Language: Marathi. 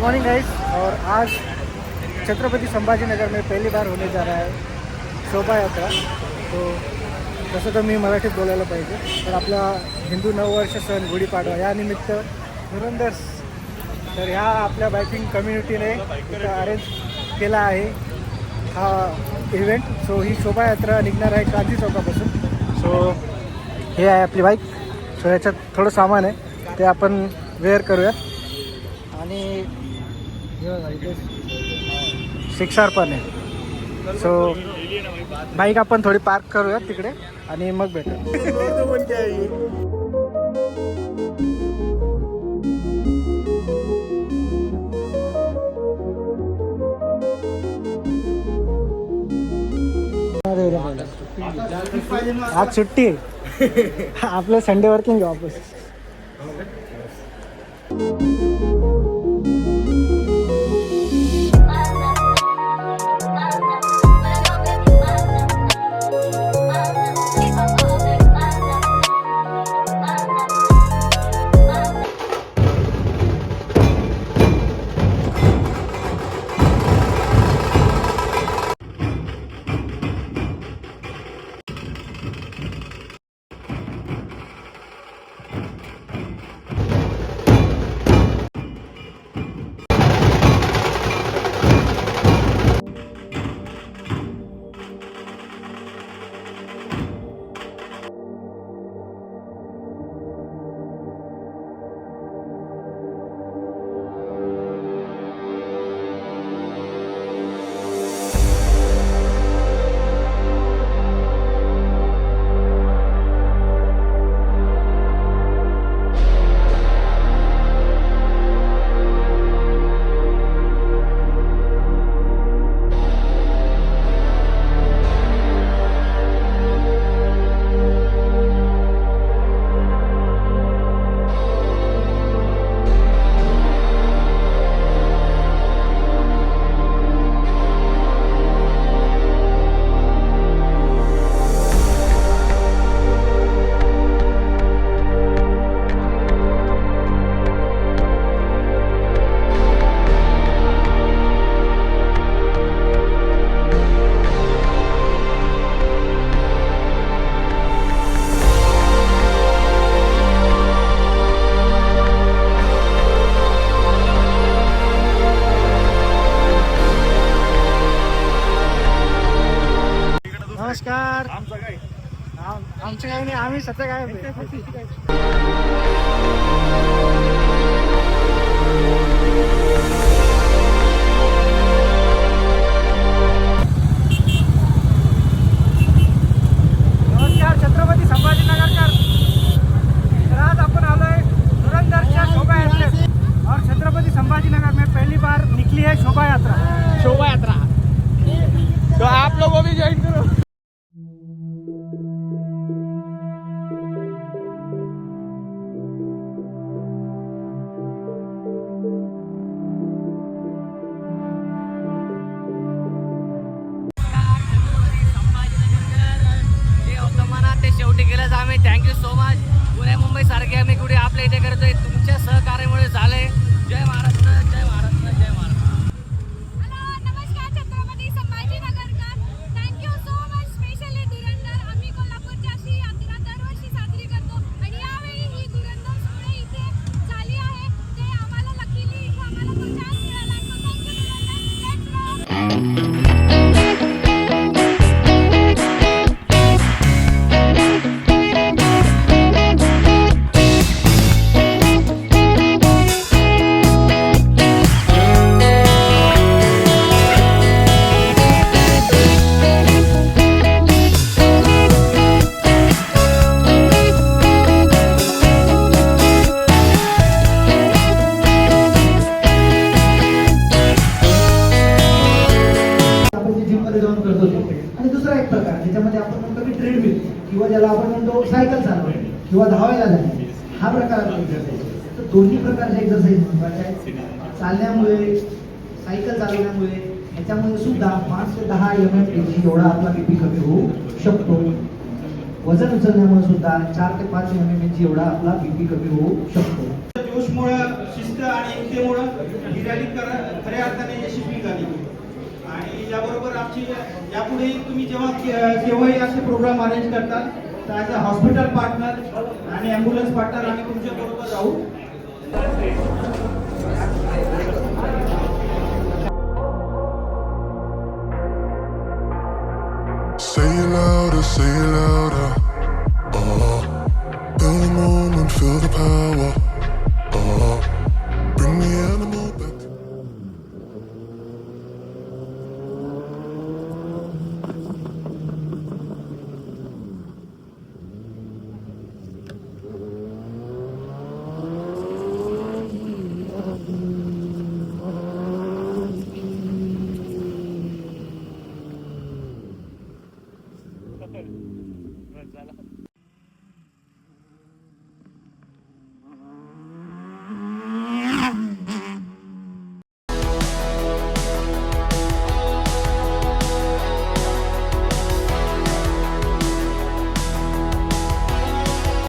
Morning guys. और आज छत्रपति संभाजी नगर में पहली बार होने जा रहा है शोभा यात्रा। तो तसं तर मी मराठीत बोलायला पाहिजे, तर आपला हिंदू नववर्ष सण गुढीपाडवा या निमित्त धुरंधर तर ह्या आपल्या बायकिंग कम्युनिटीने इथं अरेंज केला आहे हा इव्हेंट। सो ही शोभायात्रा निघणार आहे क्रांती चौकापासून। सो हे आहे आपली बाईक। सो याच्यात थोडं सामान आहे ते आपण वेअर करूयात आणि शिक्षार पण आहे। सो बाईक आपण थोडी पार्क करूयात तिकडे आणि मग भेटू। आज सुट्टी आपलं संडे वर्किंग आहे ऑफिस। नमस्कार। आमचं काही नाही, आम्ही सध्या काय नमस्कार छत्रपति संभाजी नगरकर। तर आज अपन आलोय धुरंधर शोभा यात्रेत और छत्रपति संभाजी नगर में पहली बार निकली है शोभा यात्रा। तो आप लोगों भी ज्वाइन करो। शेवटी केलंच आम्ही। Thank you so much. Pune Mumbai सारखे आम्ही कुठे आपल्या इथे करतोय, तुमच्या सहकार्यामुळे झालंय। जय महाराष्ट्र, जय महाराष्ट्र, जय महाराष्ट्र। हॅलो नमस्कार छत्रपती संभाजी नगरकर। Thank you so much. स्पेशली धुरंधर आम्ही कोल्हापूरची अशी यात्रा दरवर्षी साजरी करतो आणि यावेळी ही धुरंधर सोहळे इथे झाली आहे ते आम्हाला लकीली आम्हाला तो चान्स मिळाला। सो थँक्यू धुरंधर। आणि दुसरा एक प्रकार ज्याच्यामध्ये आपण म्हणतो की ट्रेडमिल किंवा ज्याला आपण म्हणतो सायकल चालवणे किंवा धावायला जाणे, हा प्रकार आपण एक्झरसाइज। तर दोन्ही प्रकारचे एक्झरसाइज महत्वाचे आहेत। चालण्यामुळे सायकल चालवण्यामुळे याच्यामध्ये सुद्धा 5 ते 10 mmHg एवढा आपला बीपी कमी होऊ शकतो। वजन उचलण्यामुळे सुद्धा 4 ते 5 mmHg एवढा आपला बीपी कमी होऊ शकतो। जोशमुळं, शिस्त आणि एकतेमुळं ही रॅली खऱ्या अर्थाने यशस्वी झाली. आणि याबरोबर आमची यापुढे तुम्ही जेव्हा केव्हाही असे प्रोग्राम अरेंज करतात तर ॲज अ हॉस्पिटल पार्टनर आणि ॲम्ब्युलन्स पार्टनर आम्ही तुमच्या बरोबर राहू. Say it louder, say it louder. Feel the moment, feel the power.